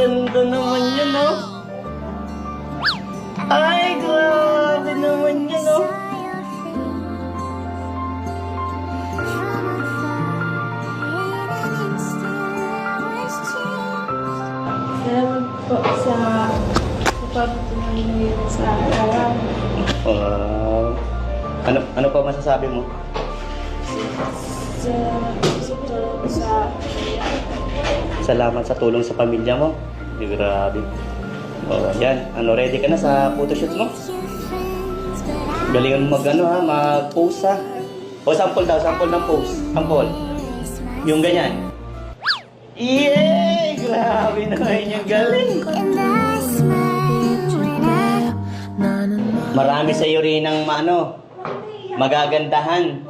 ganda naman yun, no? Ay, grabe naman yun, no? Salamat po sa pagpapatuloy niyo sa araw. Wow. Ano pa masasabi mo? Salamat sa tulong sa pamilya mo. Grabe. Oh, yan. Ready ka na sa photoshoot mo? Galingan mo mag-pose ha. O, sample daw, sample ng pose. Sample. Yung ganyan. Yay! Grabe naman yung galing. Marami sa iyo rin ng magagandahan.